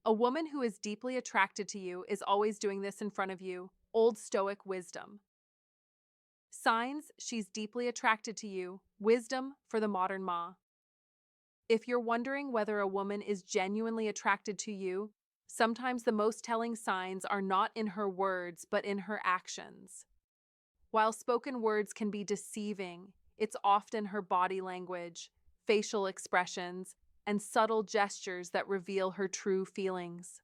A woman who is deeply attracted to you is always doing this in front of you. Old Stoic wisdom. Signs she's deeply attracted to you. Wisdom for the modern ma. If you're wondering whether a woman is genuinely attracted to you, sometimes the most telling signs are not in her words but in her actions. While spoken words can be deceiving, it's often her body language, facial expressions, and subtle gestures that reveal her true feelings.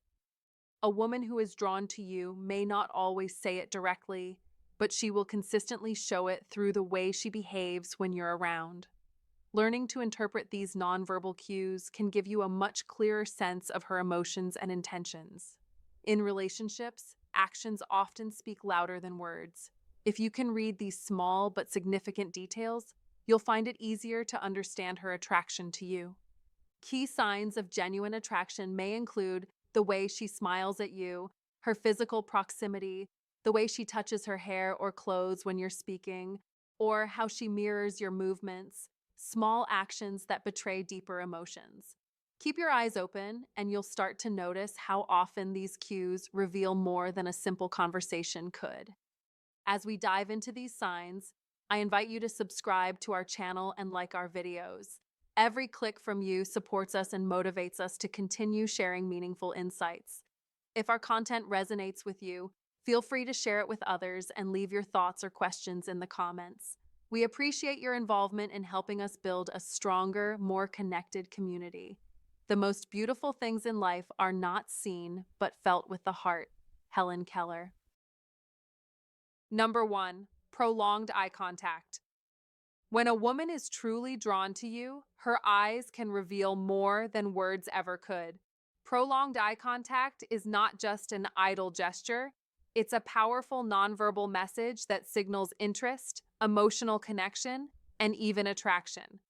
A woman who is drawn to you may not always say it directly, but she will consistently show it through the way she behaves when you're around. Learning to interpret these nonverbal cues can give you a much clearer sense of her emotions and intentions. In relationships, actions often speak louder than words. If you can read these small but significant details, you'll find it easier to understand her attraction to you. Key signs of genuine attraction may include the way she smiles at you, her physical proximity, the way she touches her hair or clothes when you're speaking, or how she mirrors your movements, small actions that betray deeper emotions. Keep your eyes open, and you'll start to notice how often these cues reveal more than a simple conversation could. As we dive into these signs, I invite you to subscribe to our channel and like our videos. Every click from you supports us and motivates us to continue sharing meaningful insights. If our content resonates with you, feel free to share it with others and leave your thoughts or questions in the comments. We appreciate your involvement in helping us build a stronger, more connected community. The most beautiful things in life are not seen, but felt with the heart. Helen Keller. Number 1. Prolonged eye contact. When a woman is truly drawn to you, her eyes can reveal more than words ever could. Prolonged eye contact is not just an idle gesture, it's a powerful nonverbal message that signals interest, emotional connection, and even attraction.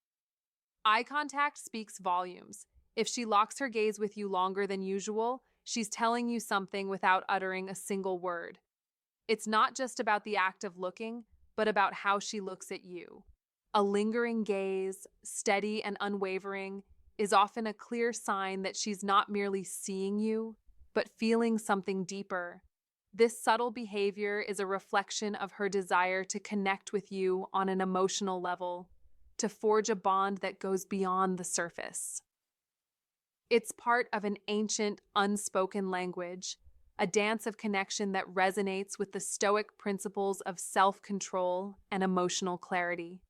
Eye contact speaks volumes. If she locks her gaze with you longer than usual, she's telling you something without uttering a single word. It's not just about the act of looking, but about how she looks at you. A lingering gaze, steady and unwavering, is often a clear sign that she's not merely seeing you, but feeling something deeper. This subtle behavior is a reflection of her desire to connect with you on an emotional level, to forge a bond that goes beyond the surface. It's part of an ancient, unspoken language, a dance of connection that resonates with the Stoic principles of self-control and emotional clarity.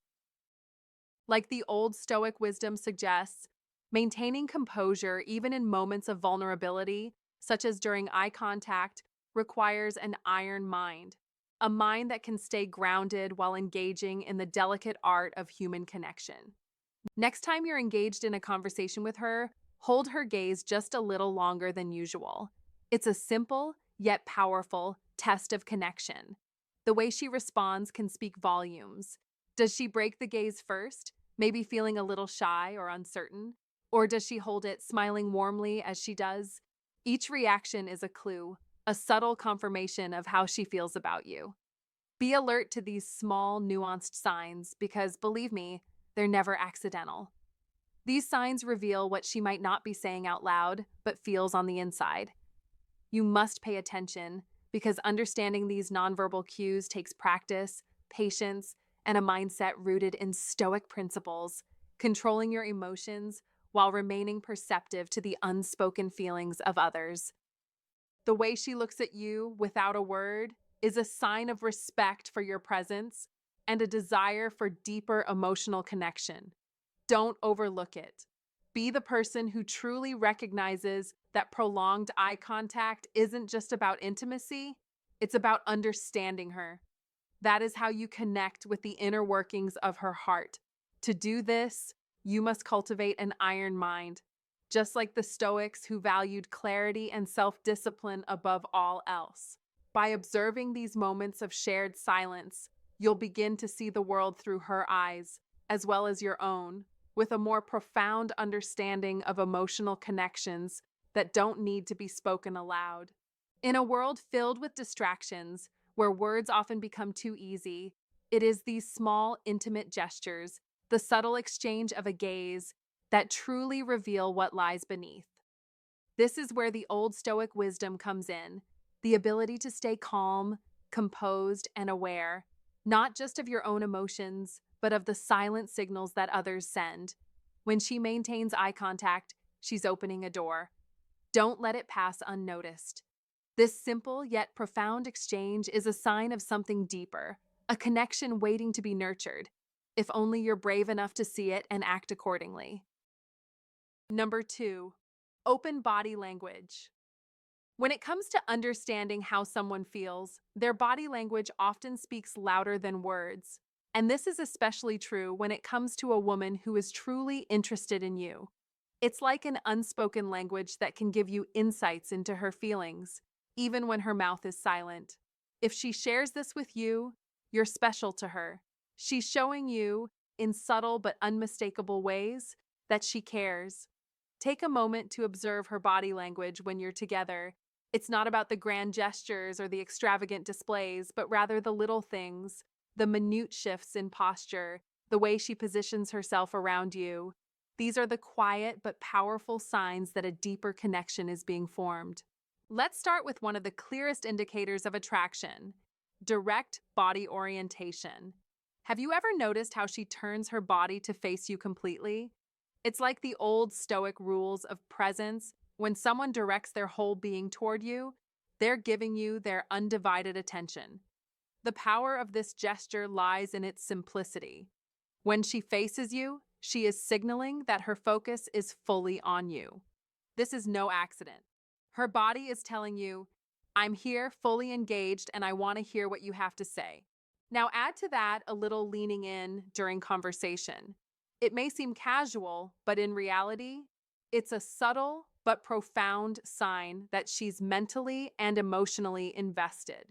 Like the Old Stoic wisdom suggests, maintaining composure even in moments of vulnerability, such as during eye contact, requires an iron mind, a mind that can stay grounded while engaging in the delicate art of human connection. Next time you're engaged in a conversation with her, hold her gaze just a little longer than usual. It's a simple, yet powerful, test of connection. The way she responds can speak volumes. Does she break the gaze first, maybe feeling a little shy or uncertain? Or does she hold it, smiling warmly as she does? Each reaction is a clue, a subtle confirmation of how she feels about you. Be alert to these small, nuanced signs because, believe me, they're never accidental. These signs reveal what she might not be saying out loud, but feels on the inside. You must pay attention because understanding these nonverbal cues takes practice, patience, and a mindset rooted in Stoic principles, controlling your emotions while remaining perceptive to the unspoken feelings of others. The way she looks at you without a word is a sign of respect for your presence and a desire for deeper emotional connection. Don't overlook it. Be the person who truly recognizes that prolonged eye contact isn't just about intimacy, it's about understanding her. That is how you connect with the inner workings of her heart. To do this, you must cultivate an iron mind, just like the Stoics who valued clarity and self-discipline above all else. By observing these moments of shared silence, you'll begin to see the world through her eyes, as well as your own, with a more profound understanding of emotional connections that don't need to be spoken aloud. In a world filled with distractions, where words often become too easy, it is these small, intimate gestures, the subtle exchange of a gaze, that truly reveal what lies beneath. This is where the old Stoic wisdom comes in, the ability to stay calm, composed, and aware, not just of your own emotions, but of the silent signals that others send. When she maintains eye contact, she's opening a door. Don't let it pass unnoticed. This simple yet profound exchange is a sign of something deeper, a connection waiting to be nurtured, if only you're brave enough to see it and act accordingly. Number 2, open body language. When it comes to understanding how someone feels, their body language often speaks louder than words. And this is especially true when it comes to a woman who is truly interested in you. It's like an unspoken language that can give you insights into her feelings, even when her mouth is silent. If she shares this with you, you're special to her. She's showing you, in subtle but unmistakable ways, that she cares. Take a moment to observe her body language when you're together. It's not about the grand gestures or the extravagant displays, but rather the little things, the minute shifts in posture, the way she positions herself around you. These are the quiet but powerful signs that a deeper connection is being formed. Let's start with one of the clearest indicators of attraction: direct body orientation. Have you ever noticed how she turns her body to face you completely? It's like the old Stoic rules of presence. When someone directs their whole being toward you, they're giving you their undivided attention. The power of this gesture lies in its simplicity. When she faces you, she is signaling that her focus is fully on you. This is no accident. Her body is telling you, I'm here fully engaged and I want to hear what you have to say. Now add to that a little leaning in during conversation. It may seem casual, but in reality, it's a subtle but profound sign that she's mentally and emotionally invested.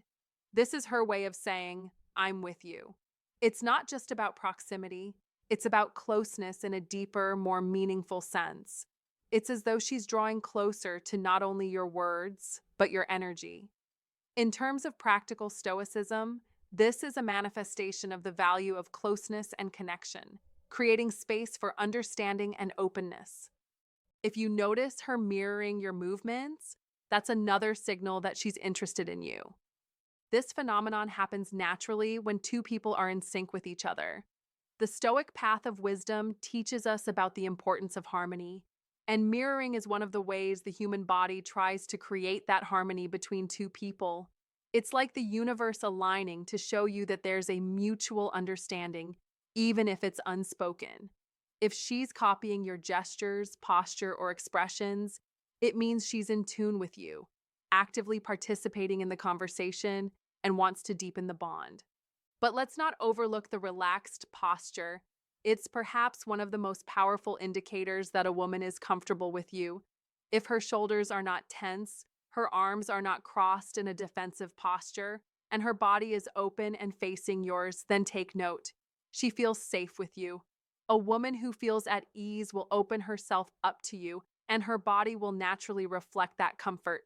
This is her way of saying, I'm with you. It's not just about proximity, it's about closeness in a deeper, more meaningful sense. It's as though she's drawing closer to not only your words, but your energy. In terms of practical stoicism, this is a manifestation of the value of closeness and connection, creating space for understanding and openness. If you notice her mirroring your movements, that's another signal that she's interested in you. This phenomenon happens naturally when two people are in sync with each other. The Stoic path of wisdom teaches us about the importance of harmony, and mirroring is one of the ways the human body tries to create that harmony between two people. It's like the universe aligning to show you that there's a mutual understanding, even if it's unspoken. If she's copying your gestures, posture, or expressions, it means she's in tune with you, actively participating in the conversation, and wants to deepen the bond. But let's not overlook the relaxed posture. It's perhaps one of the most powerful indicators that a woman is comfortable with you. If her shoulders are not tense, her arms are not crossed in a defensive posture, and her body is open and facing yours, then take note. She feels safe with you. A woman who feels at ease will open herself up to you, and her body will naturally reflect that comfort.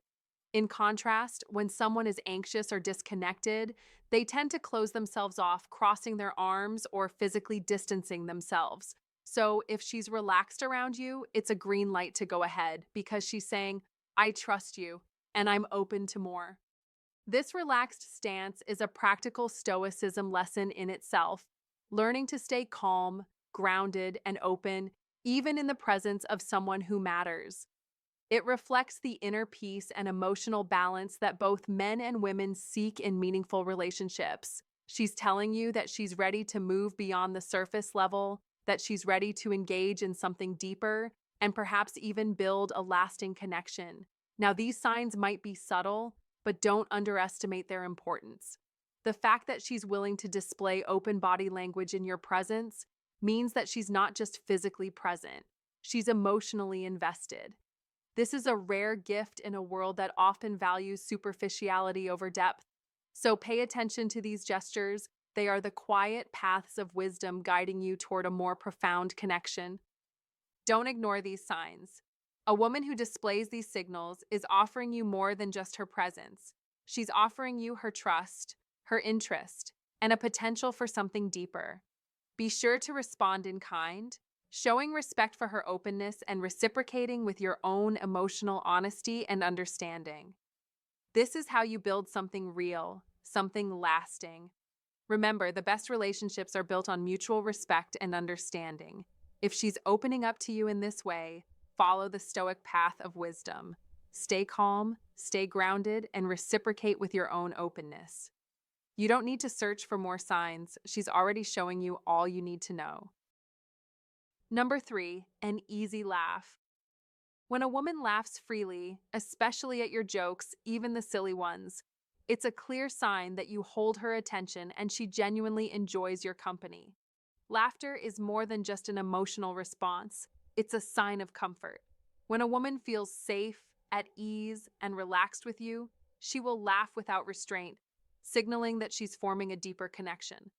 In contrast, when someone is anxious or disconnected, they tend to close themselves off, crossing their arms or physically distancing themselves. So if she's relaxed around you, it's a green light to go ahead because she's saying, I trust you and I'm open to more. This relaxed stance is a practical stoicism lesson in itself, learning to stay calm, grounded, and open, even in the presence of someone who matters. It reflects the inner peace and emotional balance that both men and women seek in meaningful relationships. She's telling you that she's ready to move beyond the surface level, that she's ready to engage in something deeper, and perhaps even build a lasting connection. Now, these signs might be subtle, but don't underestimate their importance. The fact that she's willing to display open body language in your presence means that she's not just physically present, she's emotionally invested. This is a rare gift in a world that often values superficiality over depth. So pay attention to these gestures. They are the quiet paths of wisdom guiding you toward a more profound connection. Don't ignore these signs. A woman who displays these signals is offering you more than just her presence. She's offering you her trust, her interest, and a potential for something deeper. Be sure to respond in kind. showing respect for her openness and reciprocating with your own emotional honesty and understanding. This is how you build something real, something lasting. Remember, the best relationships are built on mutual respect and understanding. If she's opening up to you in this way, follow the Stoic path of wisdom. Stay calm, stay grounded, and reciprocate with your own openness. You don't need to search for more signs. She's already showing you all you need to know. Number 3, an easy laugh. When a woman laughs freely, especially at your jokes, even the silly ones, it's a clear sign that you hold her attention and she genuinely enjoys your company. Laughter is more than just an emotional response, it's a sign of comfort. When a woman feels safe, at ease, and relaxed with you, she will laugh without restraint, signaling that she's forming a deeper connection.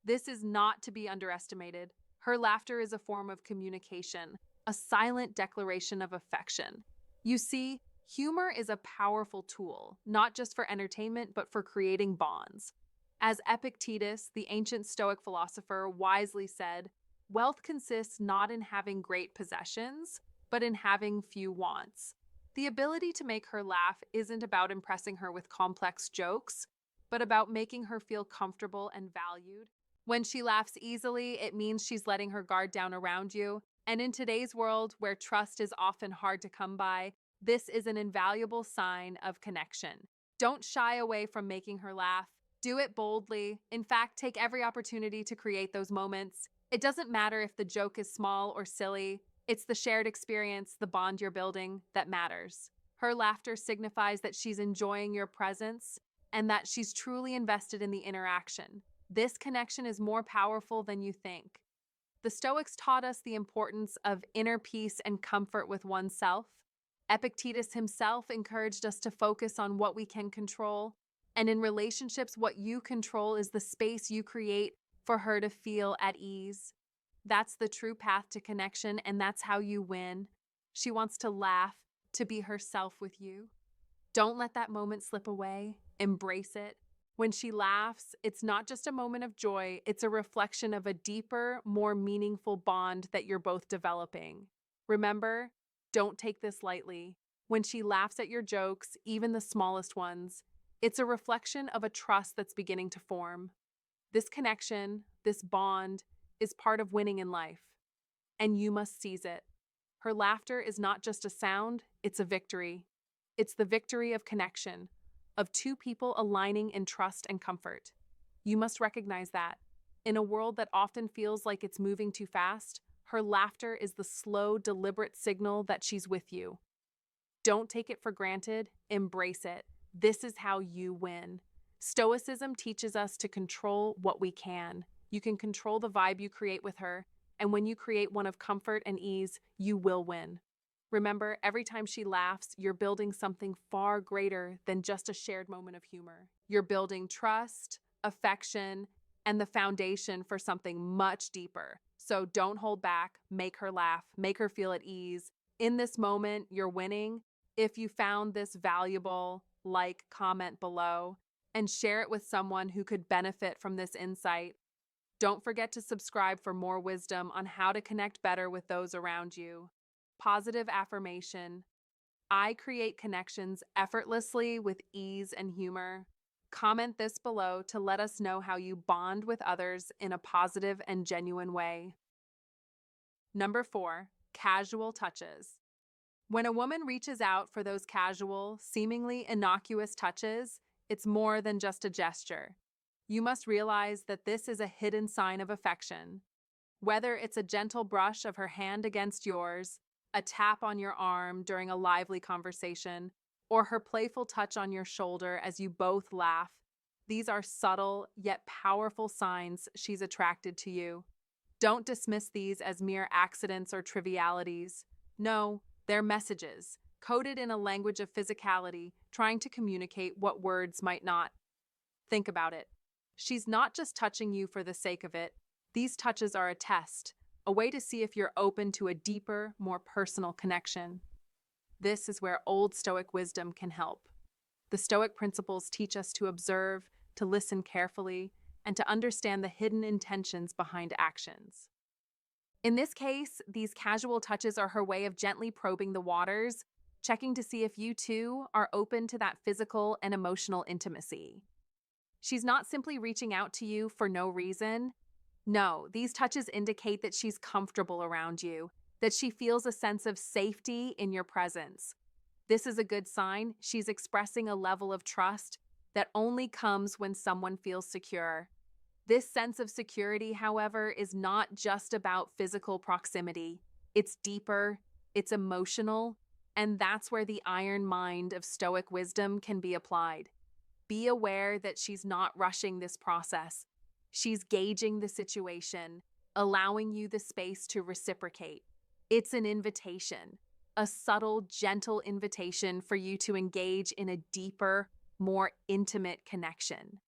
This is not to be underestimated. Her laughter is a form of communication, a silent declaration of affection. You see, humor is a powerful tool, not just for entertainment, but for creating bonds. As Epictetus, the ancient Stoic philosopher, wisely said, wealth consists not in having great possessions, but in having few wants. The ability to make her laugh isn't about impressing her with complex jokes, but about making her feel comfortable and valued. When she laughs easily, it means she's letting her guard down around you. And in today's world, where trust is often hard to come by, this is an invaluable sign of connection. Don't shy away from making her laugh. Do it boldly. In fact, take every opportunity to create those moments. It doesn't matter if the joke is small or silly. It's the shared experience, the bond you're building, that matters. Her laughter signifies that she's enjoying your presence and that she's truly invested in the interaction. This connection is more powerful than you think. The Stoics taught us the importance of inner peace and comfort with oneself. Epictetus himself encouraged us to focus on what we can control. And in relationships, what you control is the space you create for her to feel at ease. That's the true path to connection, and that's how you win. She wants to laugh, to be herself with you. Don't let that moment slip away. Embrace it. When she laughs, it's not just a moment of joy, it's a reflection of a deeper, more meaningful bond that you're both developing. Remember, don't take this lightly. When she laughs at your jokes, even the smallest ones, it's a reflection of a trust that's beginning to form. This connection, this bond, is part of winning in life, and you must seize it. Her laughter is not just a sound, it's a victory. It's the victory of connection, of two people aligning in trust and comfort. You must recognize that. In a world that often feels like it's moving too fast, her laughter is the slow, deliberate signal that she's with you. Don't take it for granted, embrace it. This is how you win. Stoicism teaches us to control what we can. You can control the vibe you create with her, and when you create one of comfort and ease, you will win. Remember, every time she laughs, you're building something far greater than just a shared moment of humor. You're building trust, affection, and the foundation for something much deeper. So don't hold back, make her laugh, make her feel at ease. In this moment, you're winning. If you found this valuable, like, comment below, and share it with someone who could benefit from this insight. Don't forget to subscribe for more wisdom on how to connect better with those around you. Positive affirmation. I create connections effortlessly with ease and humor. Comment this below to let us know how you bond with others in a positive and genuine way. Number 4, casual touches. When a woman reaches out for those casual, seemingly innocuous touches, it's more than just a gesture. You must realize that this is a hidden sign of affection. Whether it's a gentle brush of her hand against yours, a tap on your arm during a lively conversation, or her playful touch on your shoulder as you both laugh, these are subtle yet powerful signs she's attracted to you. Don't dismiss these as mere accidents or trivialities. No, they're messages, coded in a language of physicality, trying to communicate what words might not. Think about it. She's not just touching you for the sake of it. These touches are a test, a way to see if you're open to a deeper, more personal connection. This is where Old Stoic wisdom can help. The Stoic principles teach us to observe, to listen carefully, and to understand the hidden intentions behind actions. In this case, these casual touches are her way of gently probing the waters, checking to see if you two are open to that physical and emotional intimacy. She's not simply reaching out to you for no reason. No, these touches indicate that she's comfortable around you, that she feels a sense of safety in your presence. This is a good sign. She's expressing a level of trust that only comes when someone feels secure. This sense of security, however, is not just about physical proximity. It's deeper, it's emotional, and that's where the iron mind of Stoic wisdom can be applied. Be aware that she's not rushing this process. She's gauging the situation, allowing you the space to reciprocate. It's an invitation, a subtle, gentle invitation for you to engage in a deeper, more intimate connection.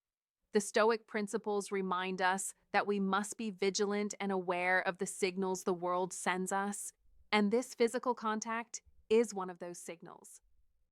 The Stoic principles remind us that we must be vigilant and aware of the signals the world sends us, and this physical contact is one of those signals.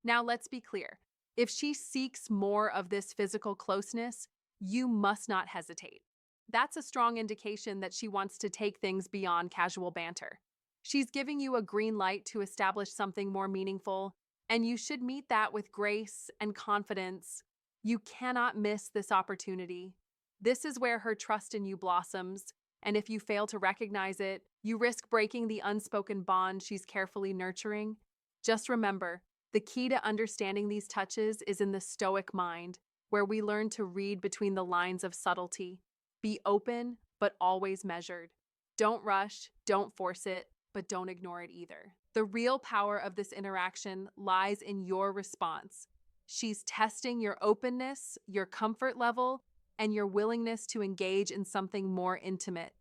Now, let's be clear. If she seeks more of this physical closeness, you must not hesitate. That's a strong indication that she wants to take things beyond casual banter. She's giving you a green light to establish something more meaningful, and you should meet that with grace and confidence. You cannot miss this opportunity. This is where her trust in you blossoms, and if you fail to recognize it, you risk breaking the unspoken bond she's carefully nurturing. Just remember, the key to understanding these touches is in the Stoic mind, where we learn to read between the lines of subtlety. Be open, but always measured. Don't rush, don't force it, but don't ignore it either. The real power of this interaction lies in your response. She's testing your openness, your comfort level, and your willingness to engage in something more intimate.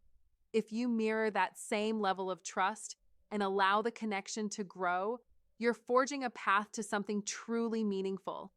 If you mirror that same level of trust and allow the connection to grow, you're forging a path to something truly meaningful.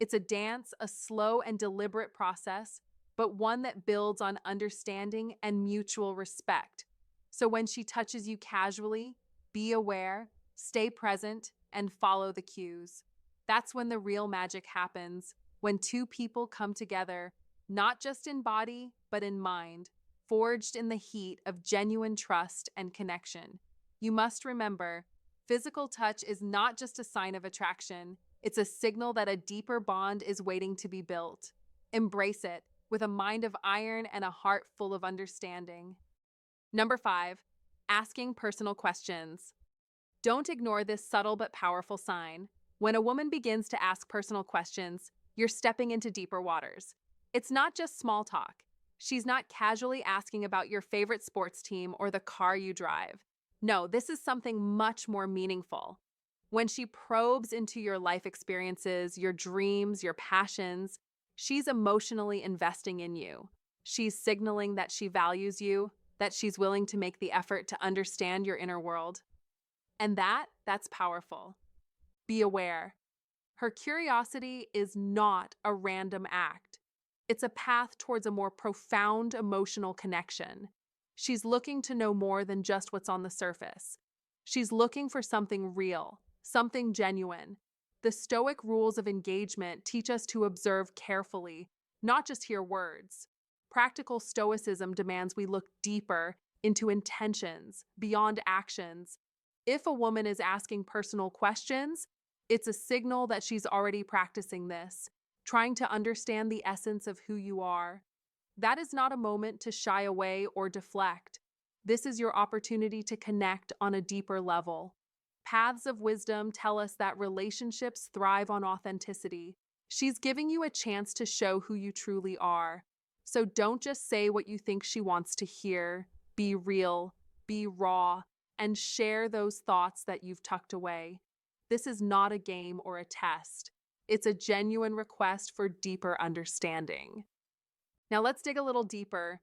It's a dance, a slow and deliberate process, but one that builds on understanding and mutual respect. So when she touches you casually, be aware, stay present, and follow the cues. That's when the real magic happens, when two people come together, not just in body, but in mind, forged in the heat of genuine trust and connection. You must remember, physical touch is not just a sign of attraction, it's a signal that a deeper bond is waiting to be built. Embrace it with a mind of iron and a heart full of understanding. Number 5, asking personal questions. Don't ignore this subtle but powerful sign. When a woman begins to ask personal questions, you're stepping into deeper waters. It's not just small talk. She's not casually asking about your favorite sports team or the car you drive. No, this is something much more meaningful. When she probes into your life experiences, your dreams, your passions, she's emotionally investing in you. She's signaling that she values you, that she's willing to make the effort to understand your inner world. And that's powerful. Be aware. Her curiosity is not a random act. It's a path towards a more profound emotional connection. She's looking to know more than just what's on the surface. She's looking for something real, something genuine. The Stoic rules of engagement teach us to observe carefully, not just hear words. Practical Stoicism demands we look deeper into intentions, beyond actions. If a woman is asking personal questions, it's a signal that she's already practicing this, trying to understand the essence of who you are. That is not a moment to shy away or deflect. This is your opportunity to connect on a deeper level. Paths of wisdom tell us that relationships thrive on authenticity. She's giving you a chance to show who you truly are. So don't just say what you think she wants to hear. Be real, be raw, and share those thoughts that you've tucked away. This is not a game or a test. It's a genuine request for deeper understanding. Now let's dig a little deeper.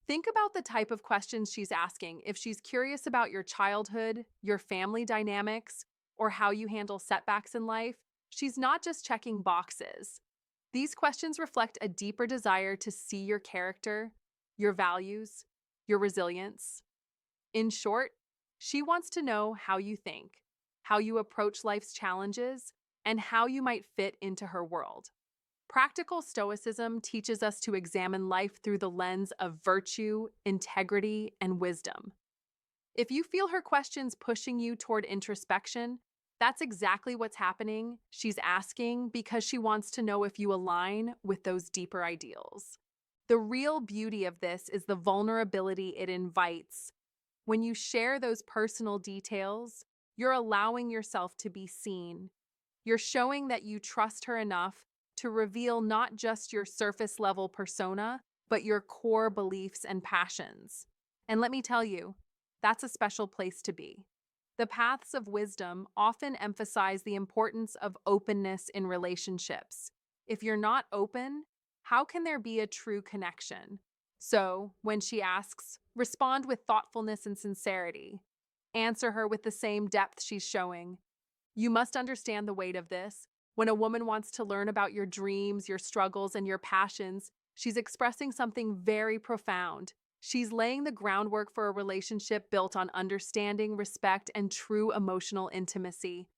Think about the type of questions she's asking. If she's curious about your childhood, your family dynamics, or how you handle setbacks in life, she's not just checking boxes. These questions reflect a deeper desire to see your character, your values, your resilience. In short, she wants to know how you think, how you approach life's challenges, and how you might fit into her world. Practical Stoicism teaches us to examine life through the lens of virtue, integrity, and wisdom. If you feel her questions pushing you toward introspection, that's exactly what's happening. She's asking because she wants to know if you align with those deeper ideals. The real beauty of this is the vulnerability it invites. When you share those personal details, you're allowing yourself to be seen. You're showing that you trust her enough to reveal not just your surface level persona, but your core beliefs and passions. And let me tell you, that's a special place to be. The paths of wisdom often emphasize the importance of openness in relationships. If you're not open, how can there be a true connection? So, when she asks, respond with thoughtfulness and sincerity. Answer her with the same depth she's showing. You must understand the weight of this. When a woman wants to learn about your dreams, your struggles, and your passions, she's expressing something very profound. She's laying the groundwork for a relationship built on understanding, respect, and true emotional intimacy.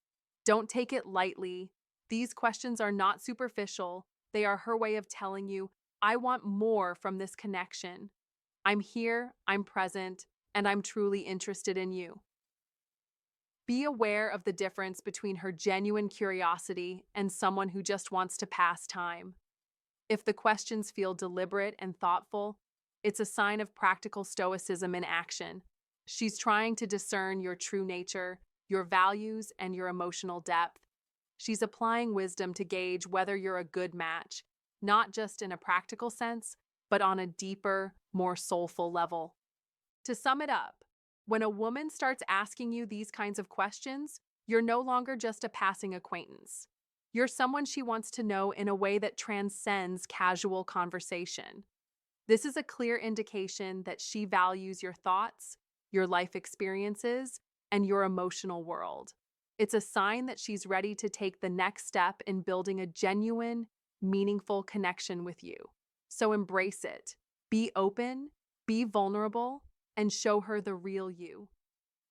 Don't take it lightly. These questions are not superficial. They are her way of telling you, I want more from this connection. I'm here, I'm present, and I'm truly interested in you. Be aware of the difference between her genuine curiosity and someone who just wants to pass time. If the questions feel deliberate and thoughtful, it's a sign of practical stoicism in action. She's trying to discern your true nature, your values, and your emotional depth. She's applying wisdom to gauge whether you're a good match, not just in a practical sense, but on a deeper, more soulful level. To sum it up, when a woman starts asking you these kinds of questions, you're no longer just a passing acquaintance. You're someone she wants to know in a way that transcends casual conversation. This is a clear indication that she values your thoughts, your life experiences, and your emotional world. It's a sign that she's ready to take the next step in building a genuine, meaningful connection with you. So embrace it. Be open, be vulnerable, and show her the real you.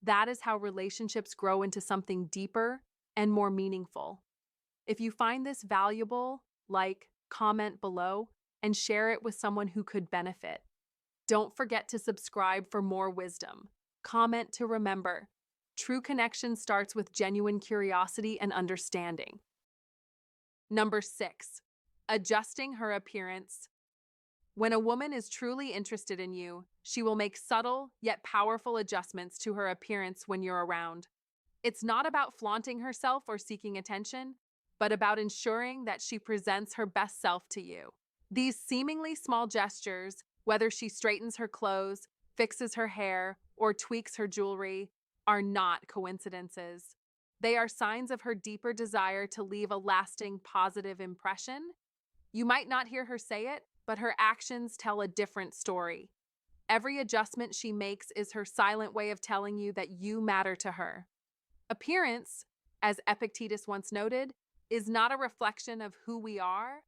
That is how relationships grow into something deeper and more meaningful. If you find this valuable, like, comment below, and share it with someone who could benefit. Don't forget to subscribe for more wisdom. Comment to remember. True connection starts with genuine curiosity and understanding. Number 6, adjusting her appearance. When a woman is truly interested in you, she will make subtle yet powerful adjustments to her appearance when you're around. It's not about flaunting herself or seeking attention, but about ensuring that she presents her best self to you. These seemingly small gestures, whether she straightens her clothes, fixes her hair, or tweaks her jewelry, are not coincidences. They are signs of her deeper desire to leave a lasting positive impression. You might not hear her say it, but her actions tell a different story. Every adjustment she makes is her silent way of telling you that you matter to her. Appearance, as Epictetus once noted, is not a reflection of who we are,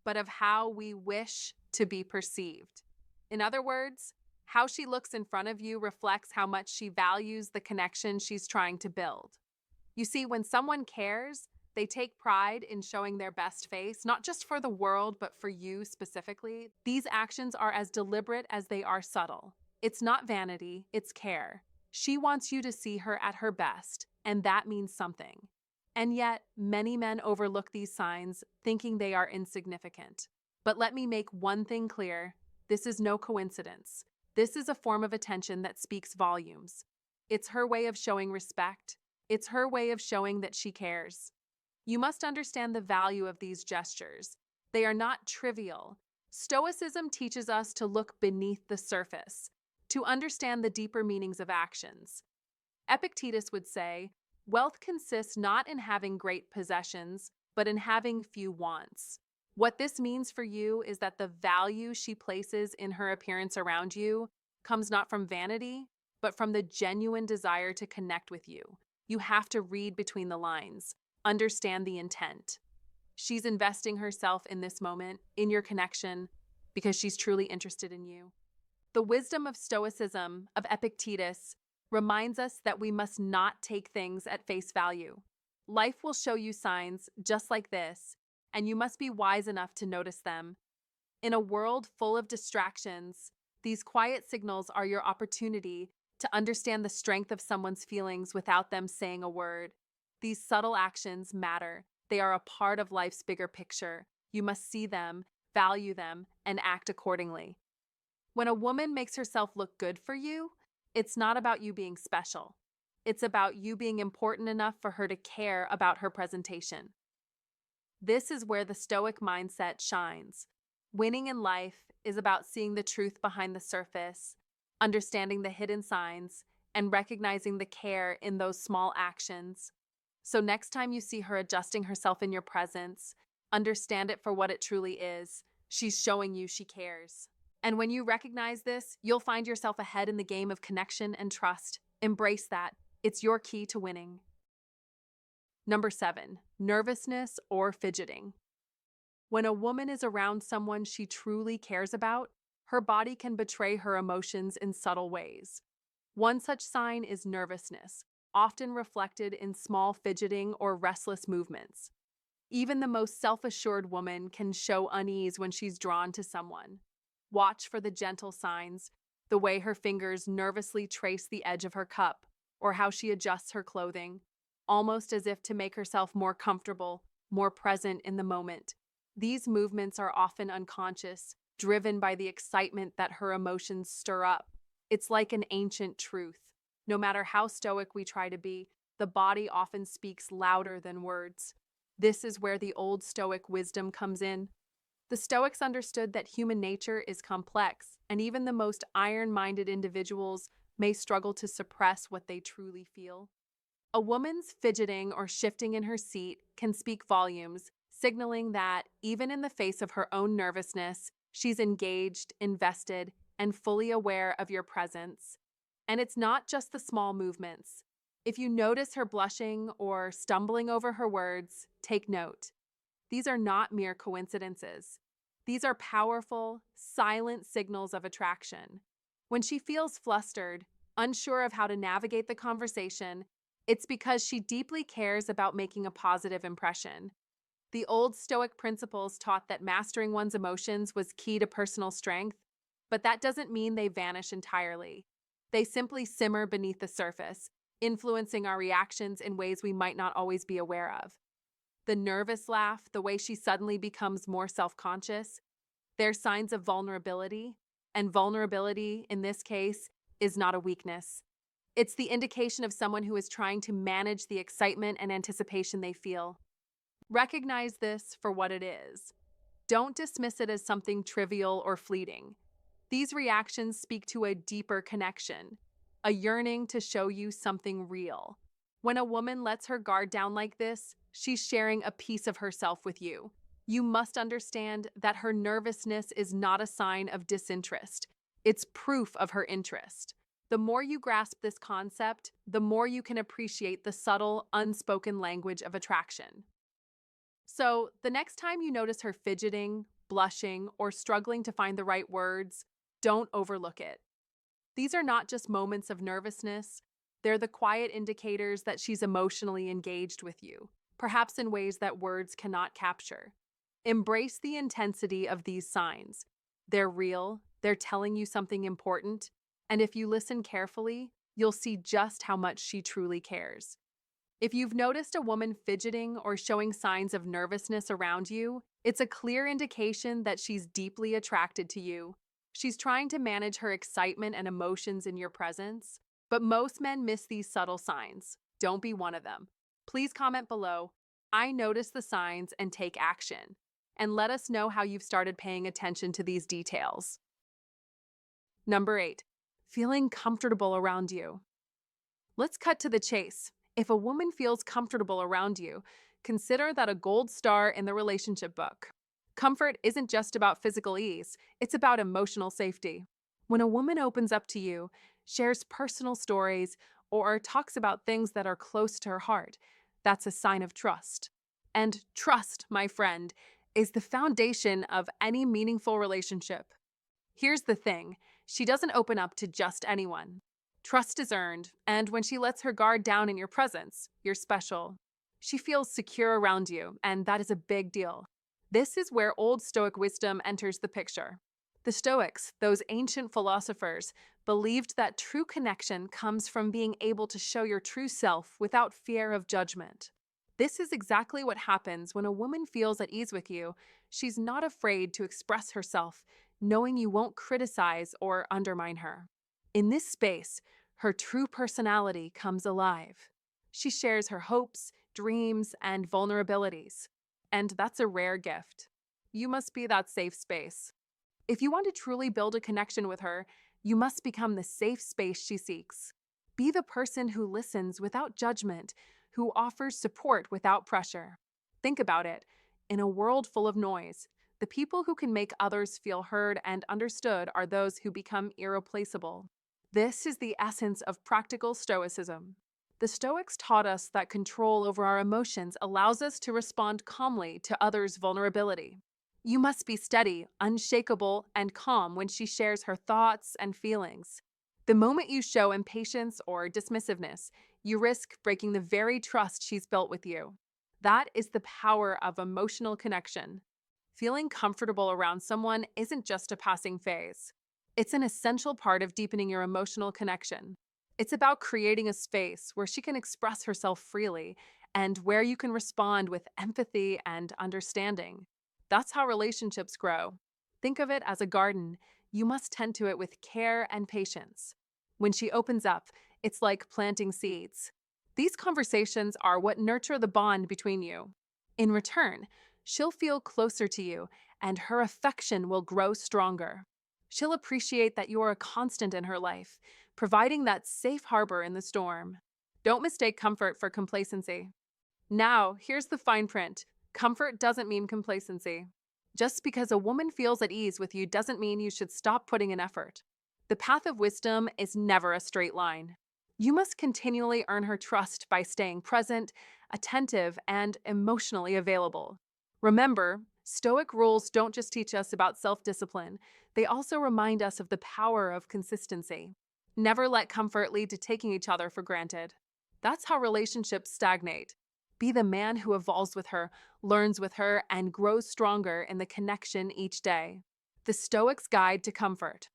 but of how we wish to be perceived. In other words, how she looks in front of you reflects how much she values the connection she's trying to build. You see, when someone cares, they take pride in showing their best face, not just for the world, but for you specifically. These actions are as deliberate as they are subtle. It's not vanity, it's care. She wants you to see her at her best, and that means something. And yet, many men overlook these signs, thinking they are insignificant. But let me make one thing clear. This is no coincidence. This is a form of attention that speaks volumes. It's her way of showing respect. It's her way of showing that she cares. You must understand the value of these gestures. They are not trivial. Stoicism teaches us to look beneath the surface, to understand the deeper meanings of actions. Epictetus would say, wealth consists not in having great possessions, but in having few wants. What this means for you is that the value she places in her appearance around you comes not from vanity, but from the genuine desire to connect with you. You have to read between the lines, understand the intent. She's investing herself in this moment, in your connection, because she's truly interested in you. The wisdom of Stoicism, of Epictetus, reminds us that we must not take things at face value. Life will show you signs just like this, and you must be wise enough to notice them. In a world full of distractions, these quiet signals are your opportunity to understand the strength of someone's feelings without them saying a word. These subtle actions matter. They are a part of life's bigger picture. You must see them, value them, and act accordingly. When a woman makes herself look good for you, it's not about you being special. It's about you being important enough for her to care about her presentation. This is where the Stoic mindset shines. Winning in life is about seeing the truth behind the surface, understanding the hidden signs, and recognizing the care in those small actions. So next time you see her adjusting herself in your presence, understand it for what it truly is. She's showing you she cares. And when you recognize this, you'll find yourself ahead in the game of connection and trust. Embrace that. It's your key to winning. Number 7, nervousness or fidgeting. When a woman is around someone she truly cares about, her body can betray her emotions in subtle ways. One such sign is nervousness, often reflected in small fidgeting or restless movements. Even the most self-assured woman can show unease when she's drawn to someone. Watch for the gentle signs, the way her fingers nervously trace the edge of her cup, or how she adjusts her clothing, almost as if to make herself more comfortable, more present in the moment. These movements are often unconscious, driven by the excitement that her emotions stir up. It's like an ancient truth. No matter how stoic we try to be, the body often speaks louder than words. This is where the old Stoic wisdom comes in. The Stoics understood that human nature is complex, and even the most iron-minded individuals may struggle to suppress what they truly feel. A woman's fidgeting or shifting in her seat can speak volumes, signaling that, even in the face of her own nervousness, she's engaged, invested, and fully aware of your presence. And it's not just the small movements. If you notice her blushing or stumbling over her words, take note. These are not mere coincidences. These are powerful, silent signals of attraction. When she feels flustered, unsure of how to navigate the conversation, it's because she deeply cares about making a positive impression. The old Stoic principles taught that mastering one's emotions was key to personal strength, but that doesn't mean they vanish entirely. They simply simmer beneath the surface, influencing our reactions in ways we might not always be aware of. The nervous laugh, the way she suddenly becomes more self-conscious, they're signs of vulnerability, and vulnerability, in this case, is not a weakness. It's the indication of someone who is trying to manage the excitement and anticipation they feel. Recognize this for what it is. Don't dismiss it as something trivial or fleeting. These reactions speak to a deeper connection, a yearning to show you something real. When a woman lets her guard down like this, she's sharing a piece of herself with you. You must understand that her nervousness is not a sign of disinterest. It's proof of her interest. The more you grasp this concept, the more you can appreciate the subtle, unspoken language of attraction. So, the next time you notice her fidgeting, blushing, or struggling to find the right words, don't overlook it. These are not just moments of nervousness, they're the quiet indicators that she's emotionally engaged with you, perhaps in ways that words cannot capture. Embrace the intensity of these signs. They're real, they're telling you something important, and if you listen carefully, you'll see just how much she truly cares. If you've noticed a woman fidgeting or showing signs of nervousness around you, it's a clear indication that she's deeply attracted to you. She's trying to manage her excitement and emotions in your presence, but most men miss these subtle signs. Don't be one of them. Please comment below, "I notice the signs and take action," and let us know how you've started paying attention to these details. Number 8, feeling comfortable around you. Let's cut to the chase. If a woman feels comfortable around you, consider that a gold star in the relationship book. Comfort isn't just about physical ease, it's about emotional safety. When a woman opens up to you, shares personal stories, or talks about things that are close to her heart, that's a sign of trust. And trust, my friend, is the foundation of any meaningful relationship. Here's the thing, she doesn't open up to just anyone. Trust is earned, and when she lets her guard down in your presence, you're special. She feels secure around you, and that is a big deal. This is where Old Stoic wisdom enters the picture. The Stoics, those ancient philosophers, believed that true connection comes from being able to show your true self without fear of judgment. This is exactly what happens when a woman feels at ease with you. She's not afraid to express herself, knowing you won't criticize or undermine her. In this space, her true personality comes alive. She shares her hopes, dreams, and vulnerabilities. And that's a rare gift. You must be that safe space. If you want to truly build a connection with her, you must become the safe space she seeks. Be the person who listens without judgment, who offers support without pressure. Think about it. In a world full of noise, the people who can make others feel heard and understood are those who become irreplaceable. This is the essence of practical Stoicism. The Stoics taught us that control over our emotions allows us to respond calmly to others' vulnerability. You must be steady, unshakable, and calm when she shares her thoughts and feelings. The moment you show impatience or dismissiveness, you risk breaking the very trust she's built with you. That is the power of emotional connection. Feeling comfortable around someone isn't just a passing phase. It's an essential part of deepening your emotional connection. It's about creating a space where she can express herself freely and where you can respond with empathy and understanding. That's how relationships grow. Think of it as a garden. You must tend to it with care and patience. When she opens up, it's like planting seeds. These conversations are what nurture the bond between you. In return, she'll feel closer to you, and her affection will grow stronger. She'll appreciate that you're a constant in her life, providing that safe harbor in the storm. Don't mistake comfort for complacency. Now, here's the fine print. Comfort doesn't mean complacency. Just because a woman feels at ease with you doesn't mean you should stop putting in effort. The path of wisdom is never a straight line. You must continually earn her trust by staying present, attentive, and emotionally available. Remember, Stoic rules don't just teach us about self-discipline, they also remind us of the power of consistency. Never let comfort lead to taking each other for granted. That's how relationships stagnate. Be the man who evolves with her, learns with her, and grows stronger in the connection each day. The Stoic's Guide to Comfort.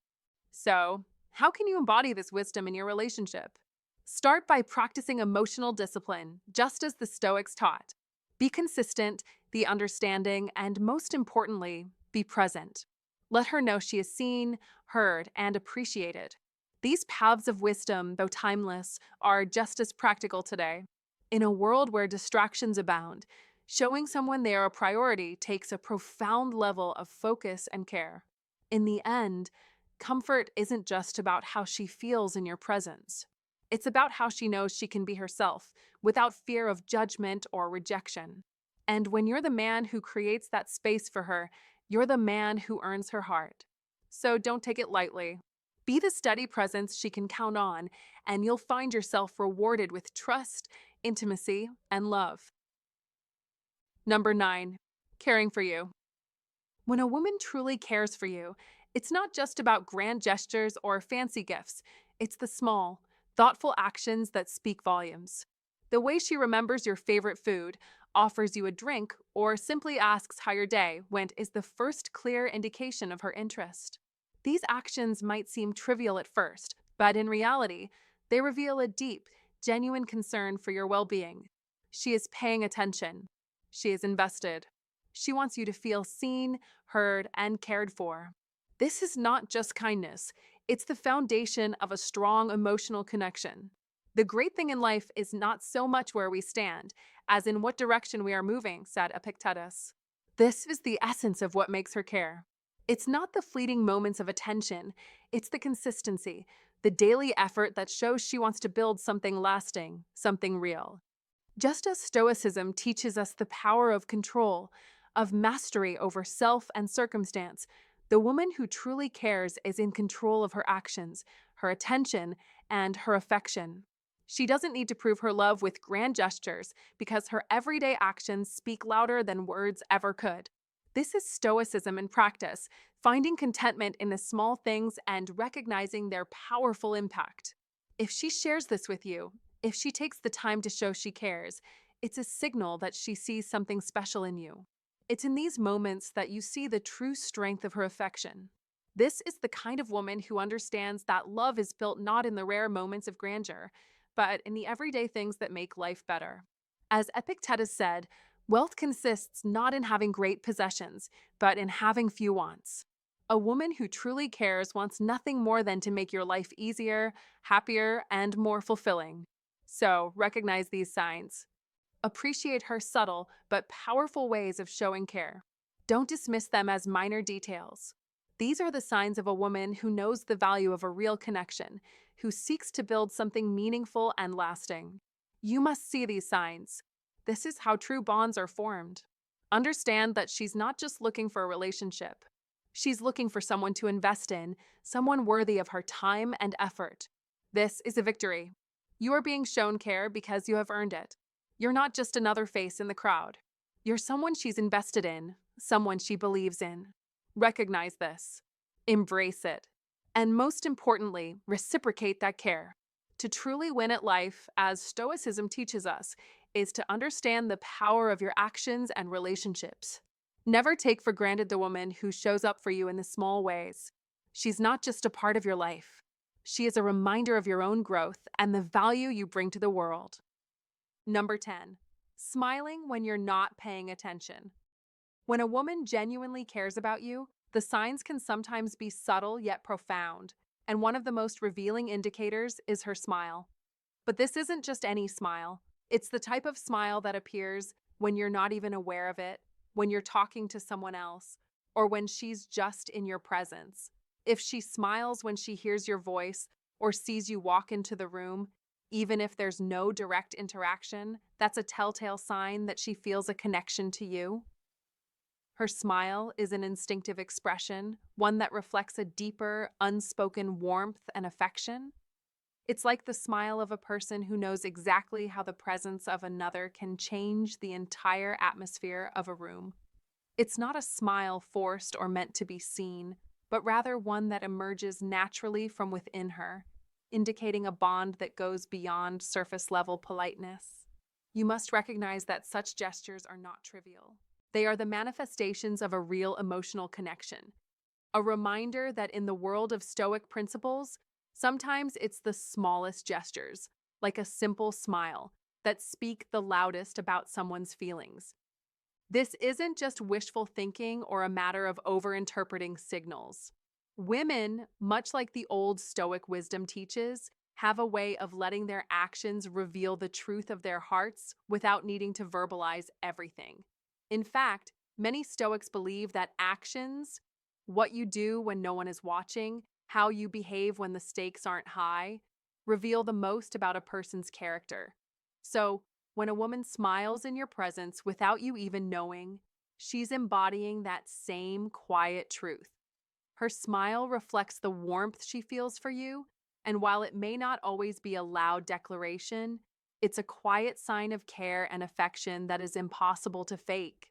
So, how can you embody this wisdom in your relationship? Start by practicing emotional discipline, just as the Stoics taught. Be consistent, be understanding, and most importantly, be present. Let her know she is seen, heard, and appreciated. These paths of wisdom, though timeless, are just as practical today. In a world where distractions abound, showing someone they are a priority takes a profound level of focus and care. In the end, comfort isn't just about how she feels in your presence. It's about how she knows she can be herself without fear of judgment or rejection. And when you're the man who creates that space for her, you're the man who earns her heart. So don't take it lightly. Be the steady presence she can count on, and you'll find yourself rewarded with trust, intimacy, and love. Number 9, caring for you. When a woman truly cares for you, it's not just about grand gestures or fancy gifts. It's the small, thoughtful actions that speak volumes. The way she remembers your favorite food, offers you a drink, or simply asks how your day went is the first clear indication of her interest. These actions might seem trivial at first, but in reality, they reveal a deep, genuine concern for your well-being. She is paying attention. She is invested. She wants you to feel seen, heard, and cared for. This is not just kindness. It's the foundation of a strong emotional connection. The great thing in life is not so much where we stand, as in what direction we are moving, said Epictetus. This is the essence of what makes her care. It's not the fleeting moments of attention, it's the consistency, the daily effort that shows she wants to build something lasting, something real. Just as Stoicism teaches us the power of control, of mastery over self and circumstance, the woman who truly cares is in control of her actions, her attention, and her affection. She doesn't need to prove her love with grand gestures because her everyday actions speak louder than words ever could. This is Stoicism in practice, finding contentment in the small things and recognizing their powerful impact. If she shares this with you, if she takes the time to show she cares, it's a signal that she sees something special in you. It's in these moments that you see the true strength of her affection. This is the kind of woman who understands that love is built not in the rare moments of grandeur, but in the everyday things that make life better. As Epictetus said, wealth consists not in having great possessions, but in having few wants. A woman who truly cares wants nothing more than to make your life easier, happier, and more fulfilling. So, recognize these signs. Appreciate her subtle but powerful ways of showing care. Don't dismiss them as minor details. These are the signs of a woman who knows the value of a real connection, who seeks to build something meaningful and lasting. You must see these signs. This is how true bonds are formed. Understand that she's not just looking for a relationship. She's looking for someone to invest in, someone worthy of her time and effort. This is a victory. You are being shown care because you have earned it. You're not just another face in the crowd. You're someone she's invested in, someone she believes in. Recognize this, embrace it, and most importantly, reciprocate that care. To truly win at life, as Stoicism teaches us, is to understand the power of your actions and relationships. Never take for granted the woman who shows up for you in the small ways. She's not just a part of your life. She is a reminder of your own growth and the value you bring to the world. Number 10, smiling when you're not paying attention. When a woman genuinely cares about you, the signs can sometimes be subtle yet profound, and one of the most revealing indicators is her smile. But this isn't just any smile. It's the type of smile that appears when you're not even aware of it, when you're talking to someone else, or when she's just in your presence. If she smiles when she hears your voice or sees you walk into the room, even if there's no direct interaction, that's a telltale sign that she feels a connection to you. Her smile is an instinctive expression, one that reflects a deeper, unspoken warmth and affection. It's like the smile of a person who knows exactly how the presence of another can change the entire atmosphere of a room. It's not a smile forced or meant to be seen, but rather one that emerges naturally from within her, indicating a bond that goes beyond surface level politeness. You must recognize that such gestures are not trivial. They are the manifestations of a real emotional connection, a reminder that in the world of Stoic principles, sometimes it's the smallest gestures, like a simple smile, that speak the loudest about someone's feelings. This isn't just wishful thinking or a matter of overinterpreting signals. Women, much like the old Stoic wisdom teaches, have a way of letting their actions reveal the truth of their hearts without needing to verbalize everything. In fact, many Stoics believe that actions, what you do when no one is watching, how you behave when the stakes aren't high, reveal the most about a person's character. So, when a woman smiles in your presence without you even knowing, she's embodying that same quiet truth. Her smile reflects the warmth she feels for you, and while it may not always be a loud declaration, it's a quiet sign of care and affection that is impossible to fake.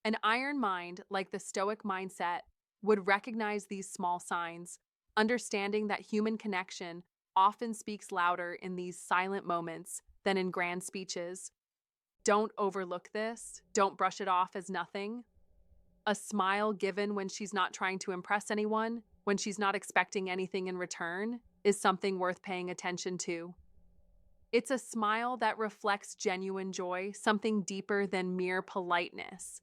An iron mind, like the Stoic mindset, would recognize these small signs, understanding that human connection often speaks louder in these silent moments than in grand speeches. Don't overlook this. Don't brush it off as nothing. A smile given when she's not trying to impress anyone, when she's not expecting anything in return, is something worth paying attention to. It's a smile that reflects genuine joy, something deeper than mere politeness.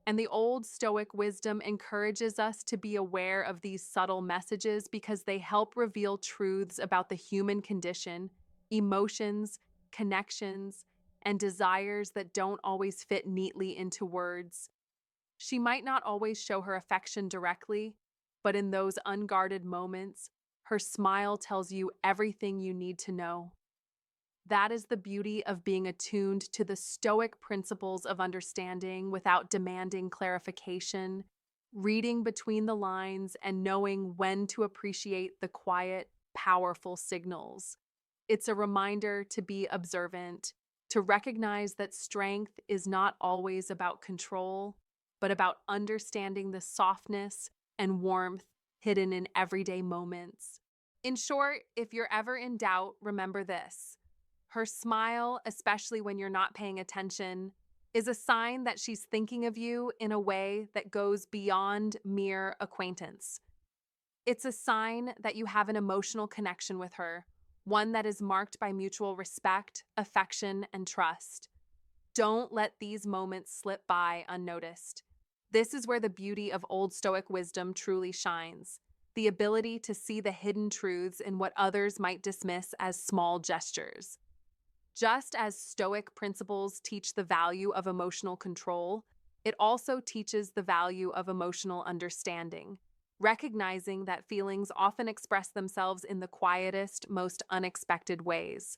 And the old Stoic wisdom encourages us to be aware of these subtle messages because they help reveal truths about the human condition, emotions, connections, and desires that don't always fit neatly into words. She might not always show her affection directly, but in those unguarded moments, her smile tells you everything you need to know. That is the beauty of being attuned to the Stoic principles of understanding without demanding clarification, reading between the lines, and knowing when to appreciate the quiet, powerful signals. It's a reminder to be observant, to recognize that strength is not always about control, but about understanding the softness and warmth hidden in everyday moments. In short, if you're ever in doubt, remember this. Her smile, especially when you're not paying attention, is a sign that she's thinking of you in a way that goes beyond mere acquaintance. It's a sign that you have an emotional connection with her, one that is marked by mutual respect, affection, and trust. Don't let these moments slip by unnoticed. This is where the beauty of Old Stoic wisdom truly shines, the ability to see the hidden truths in what others might dismiss as small gestures. Just as Stoic principles teach the value of emotional control, it also teaches the value of emotional understanding, recognizing that feelings often express themselves in the quietest, most unexpected ways.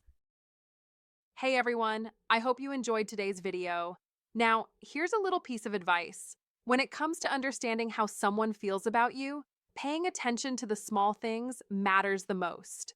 Hey everyone, I hope you enjoyed today's video. Now, here's a little piece of advice. When it comes to understanding how someone feels about you, paying attention to the small things matters the most.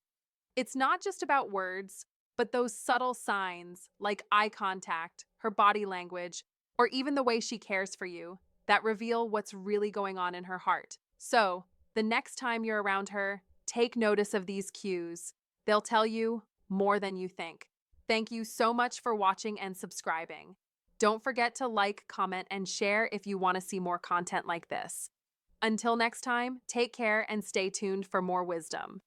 It's not just about words, but those subtle signs like eye contact, her body language, or even the way she cares for you that reveal what's really going on in her heart. So, the next time you're around her, take notice of these cues. They'll tell you more than you think. Thank you so much for watching and subscribing. Don't forget to like, comment, and share if you want to see more content like this. Until next time, take care and stay tuned for more wisdom.